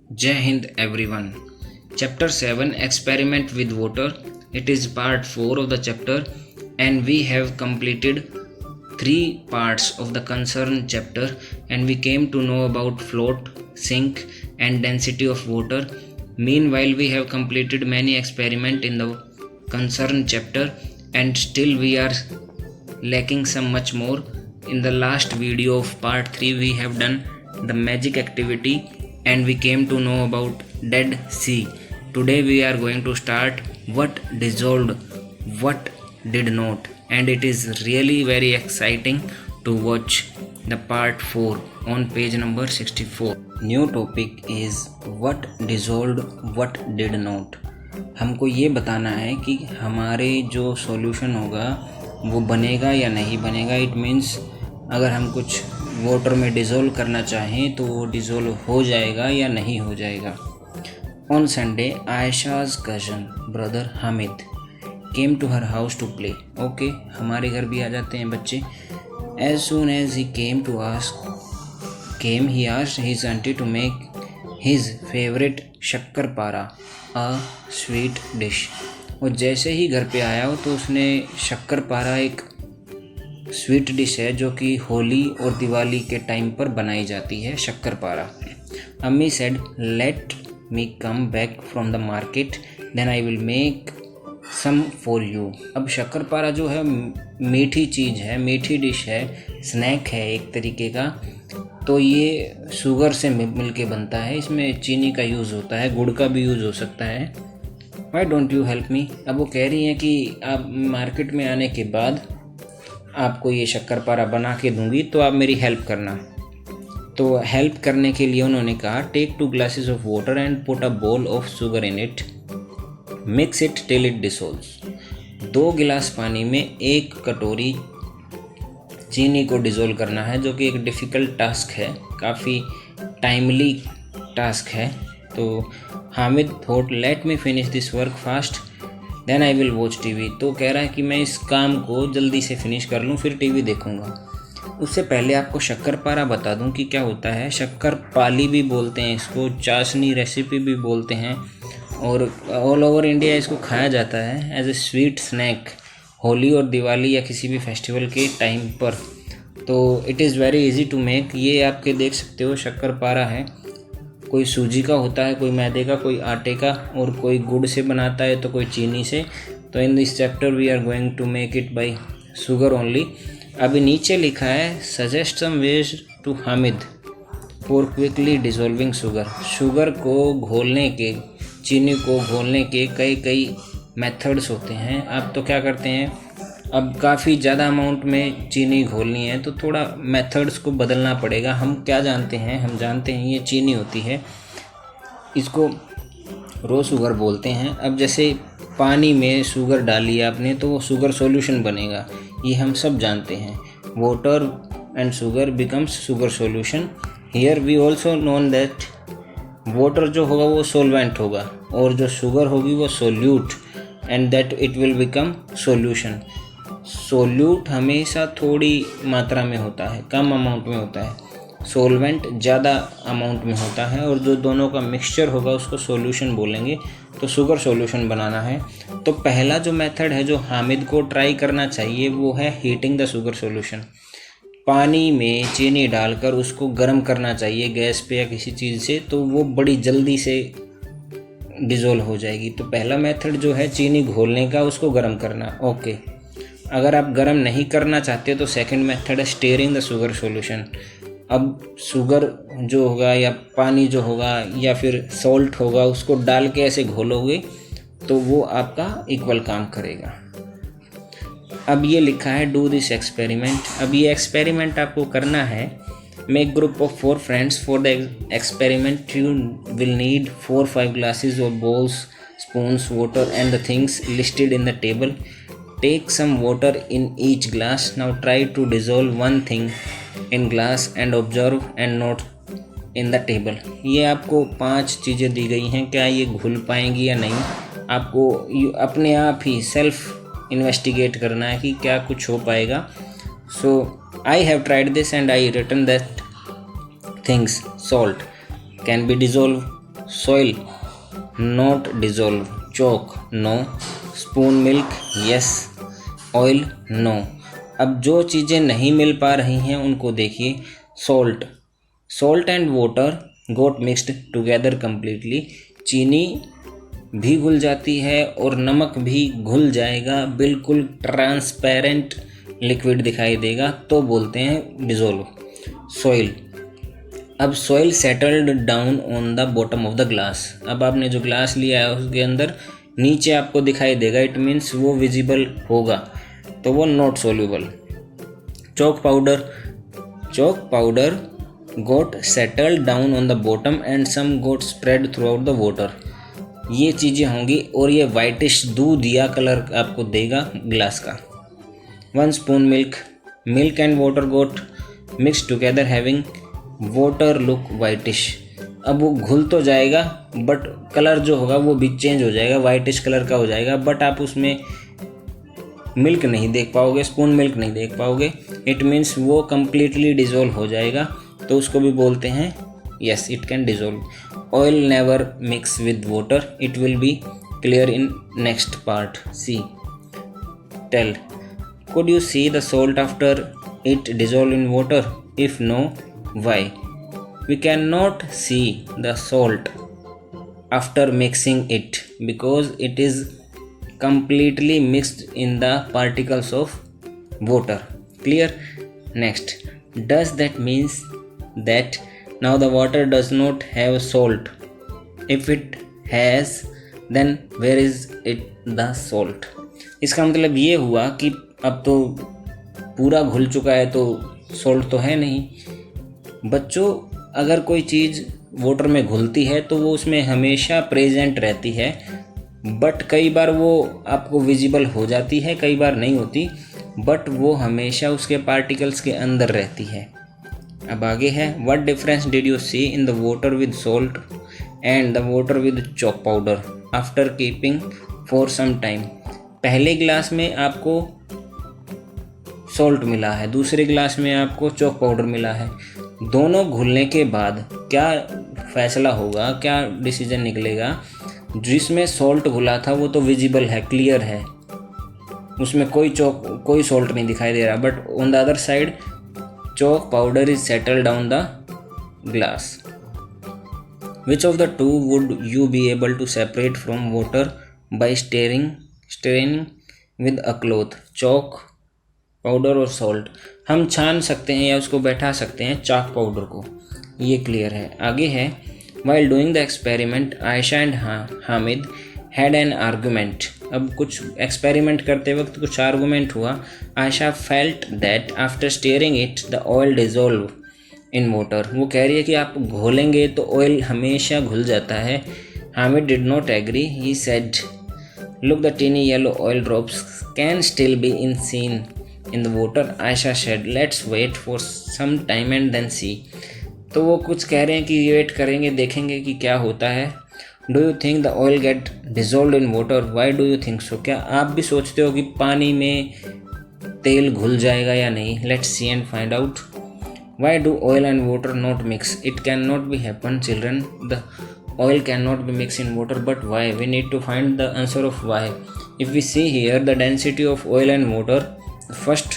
Jai Hind everyone. Chapter 7 Experiment with Water. It is part 4 of the chapter and we have completed 3 parts of the concerned chapter and we came to know about float, sink and density of water. Meanwhile we have completed many experiments in the concerned chapter and still we are lacking some much more. In the last video of part 3 we have done the magic activity and we came to know about Dead Sea. Today we are going to start what dissolved, what did not, and it is really very exciting to watch the part 4 on page number 64. New topic is what dissolved, what did not. हमको ये बताना है कि हमारे जो solution होगा वो बनेगा या नहीं बनेगा. इट मीन्स अगर हम कुछ वाटर में डिज़ोल्व करना चाहें तो वो डिज़ोल्व हो जाएगा या नहीं हो जाएगा. On Sunday Ayesha's cousin brother Hamid came to her house to play. Okay, हमारे घर भी आ जाते हैं बच्चे. As soon as he came he asked his aunty to make his favourite shakkar para a sweet dish. और जैसे ही घर पे आया हो तो उसने शक्कर पारा एक स्वीट डिश है जो कि होली और दिवाली के टाइम पर बनाई जाती है. शक्कर पारा. अम्मी said let me come back from the market then I will make some for you. अब शक्कर पारा जो है मीठी चीज़ है, मीठी डिश है, स्नैक है एक तरीके का. तो ये शुगर से मिल के बनता है. इसमें चीनी का यूज़ होता है, गुड़ का भी यूज़ हो सकता है. Why don't you help me. अब वो कह रही हैं कि आप मार्केट में आने के बाद आपको ये शक्कर पारा बना के दूंगी तो आप मेरी हेल्प करना. तो हेल्प करने के लिए उन्होंने कहा take 2 glasses of water and put a bowl of sugar in it, mix it till it dissolves. 2 गिलास पानी में 1 कटोरी चीनी को डिज़ोल्व करना है, जो कि एक डिफ़िकल्ट टास्क है, काफ़ी टाइमली टास्क है. तो Hamid thought let me finish this work fast then I will watch TV. तो कह रहा है कि मैं इस काम को जल्दी से फिनिश कर लूँ फिर टीवी देखूँगा. उससे पहले आपको शक्कर पारा बता दूं कि क्या होता है. शक्कर पाली भी बोलते हैं इसको, चाशनी रेसिपी भी बोलते हैं और ऑल ओवर इंडिया इसको खाया जाता है as a sweet snack Holi और दिवाली या किसी भी फेस्टिवल के टाइम पर. तो it is very easy to make. ये आपके देख सकते हो शक्कर पारा है. कोई सूजी का होता है, कोई मैदे का, कोई आटे का और कोई गुड़ से बनाता है तो कोई चीनी से. तो in this chapter we are going to make it by sugar only. अभी नीचे लिखा है suggest some ways to Hamid for quickly dissolving sugar. Sugar को घोलने के, चीनी को घोलने के कई मेथड्स होते हैं. आप तो क्या करते हैं, अब काफ़ी ज़्यादा अमाउंट में चीनी घोलनी है तो थोड़ा मेथड्स को बदलना पड़ेगा. हम क्या जानते हैं, हम जानते हैं ये चीनी होती है, इसको रो शुगर बोलते हैं. अब जैसे पानी में शुगर डाली आपने तो वो शुगर सॉल्यूशन बनेगा, ये हम सब जानते हैं. Water and sugar becomes sugar solution. Here we also known that water जो होगा वो सॉल्वेंट होगा और जो शुगर होगी वो solute and that it will become solution. Solute हमेशा थोड़ी मात्रा में होता है, कम अमाउंट में होता है. सोलवेंट ज़्यादा अमाउंट में होता है और जो दोनों का मिक्सचर होगा उसको सॉल्यूशन बोलेंगे. तो शुगर सॉल्यूशन बनाना है तो पहला जो मेथड है जो हामिद को ट्राई करना चाहिए वो है हीटिंग द शुगर सॉल्यूशन. पानी में चीनी डालकर उसको गर्म करना चाहिए गैस पे या किसी चीज़ से, तो वो बड़ी जल्दी से डिज़ोल्व हो जाएगी. तो पहला मेथड जो है चीनी घोलने का, उसको गर्म करना. ओके, अगर आप गर्म नहीं करना चाहते तो सेकंड मेथड है स्टीयरिंग द शुगर सॉल्यूशन. अब शुगर जो होगा या पानी जो होगा या फिर सॉल्ट होगा उसको डाल के ऐसे घोलोगे तो वो आपका इक्वल काम करेगा. अब ये लिखा है डू दिस एक्सपेरिमेंट. अब ये एक्सपेरिमेंट आपको करना है. Make group of 4 friends for the experiment. You will need 4-5 glasses और bowls, spoons, water and the things listed in the table. Take some water in each glass. Now try to dissolve one thing in glass and observe and note in the table. ये आपको 5 चीज़ें दी गई हैं, क्या ये घुल पाएंगी या नहीं. आपको अपने आप ही सेल्फ इन्वेस्टिगेट करना है कि क्या कुछ हो पाएगा. So I have tried this and I written that things salt can be dissolved soil not dissolve, chalk no, spoon milk yes, oil no। अब जो चीज़ें नहीं मिल पा रही हैं उनको देखिए। Salt and water got mixed together completely, चीनी भी घुल जाती है और नमक भी घुल जाएगा, बिल्कुल ट्रांसपेरेंट लिक्विड दिखाई देगा, तो बोलते हैं डिज़ोल्व। सॉइल, अब soil settled down on the bottom of the glass. अब आपने जो ग्लास लिया है उसके अंदर नीचे आपको दिखाई देगा, इट मीन्स वो विजिबल होगा, तो वो not soluble. Chalk powder got settled down on the bottom and some got spread throughout the water. ये चीज़ें होंगी और ये वाइटिश दूध या कलर आपको देगा ग्लास का। 1 spoon milk and water got mix together having water look whitish. अब वो घुल तो जाएगा बट कलर जो होगा वो भी चेंज हो जाएगा, वाइटिश कलर का हो जाएगा, बट आप उसमें मिल्क नहीं देख पाओगे, स्पून मिल्क नहीं देख पाओगे, इट मीन्स वो कम्प्लीटली डिज़ोल्व हो जाएगा, तो उसको भी बोलते हैं yes it can dissolve. Oil never mix with water, it will be clear in next part. See, tell, could you see the salt after it dissolved in water? If no, why? We cannot see the salt after mixing it because it is completely mixed in the particles of water. Clear? Next, does that means that now the water does not have salt? If it has, then where is it the salt? इसका मतलब ये हुआ कि अब तो पूरा घुल चुका है तो सॉल्ट तो है नहीं। बच्चों, अगर कोई चीज़ वाटर में घुलती है तो वो उसमें हमेशा प्रेजेंट रहती है, बट कई बार वो आपको विजिबल हो जाती है, कई बार नहीं होती, बट वो हमेशा उसके पार्टिकल्स के अंदर रहती है। अब आगे है, what difference did you see in the water with salt and the water with chalk powder after keeping for some time. पहले ग्लास में आपको सॉल्ट मिला है, दूसरे ग्लास में आपको चॉक पाउडर मिला है, दोनों घुलने के बाद क्या फैसला होगा, क्या डिसीजन निकलेगा? जिसमें सॉल्ट घुला था वो तो विजिबल है, क्लियर है, उसमें कोई सॉल्ट नहीं दिखाई दे रहा, but on the other side chalk powder is settled down the glass. Which of the two would you be able to separate from water by stirring with a cloth? Chalk powder और salt. हम छान सकते हैं या उसको बैठा सकते हैं चाक पाउडर को, ये क्लियर है। आगे है, while doing the experiment Ayesha and Hamid had an argument. अब कुछ एक्सपेरिमेंट करते वक्त कुछ आर्गूमेंट हुआ। Ayesha felt that after steering it the oil dissolve in water. वो कह रही है कि आप घोलेंगे तो ऑयल हमेशा घुल जाता है। Hamid did not agree, he said look the tiny yellow oil drops can still be in seen in the water. Aisha said let's wait for some time and then see. तो वो कुछ कह रहे हैं कि वेट करेंगे, देखेंगे कि क्या होता है। Do you think the oil get dissolve in water? Why do you think so? क्या आप भी सोचते हो कि पानी में तेल घुल जाएगा या नहीं? Let's see and find out. Why do oil and water not mix? It can not be happen children, the oil can not be mix in water, but why? We need to find the answer of why. If we see here the density of oil and water, first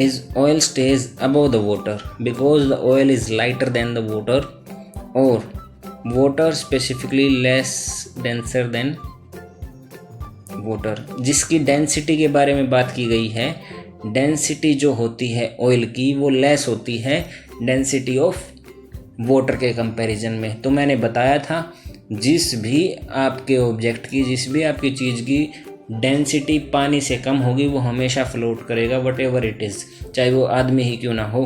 is oil stays above the water because the oil is lighter than the water, or water specifically less denser than water। जिसकी density के बारे में बात की गई है, density जो होती है ऑयल की वो लेस होती है डेंसिटी ऑफ वाटर के कंपैरिजन में। तो मैंने बताया था जिस भी आपके ऑब्जेक्ट की, जिस भी आपकी चीज़ की डेंसिटी पानी से कम होगी वो हमेशा फ्लोट करेगा, वट एवर इट इज़, चाहे वो आदमी ही क्यों ना हो।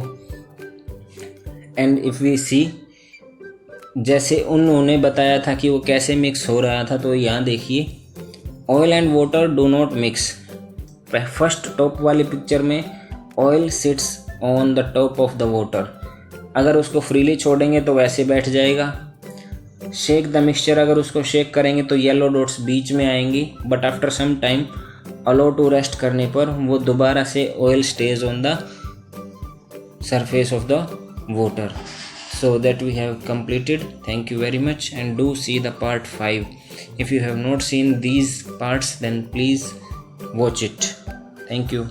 एंड इफ़ वी सी, जैसे उन्होंने बताया था कि वो कैसे मिक्स हो रहा था, तो यहाँ देखिए, oil and water do not mix. First top वाली पिक्चर में oil sits on the top of the water, अगर उसको फ्रीली छोड़ेंगे तो वैसे बैठ जाएगा। शेक द मिक्सचर, अगर उसको शेक करेंगे तो येलो डॉट्स बीच में आएंगी, but after some time allow to rest करने पर वो दोबारा से oil stays on the surface of the water. So that we have completed. Thank you very much, and do see the part 5. If you have not seen these parts, then please watch it. Thank you.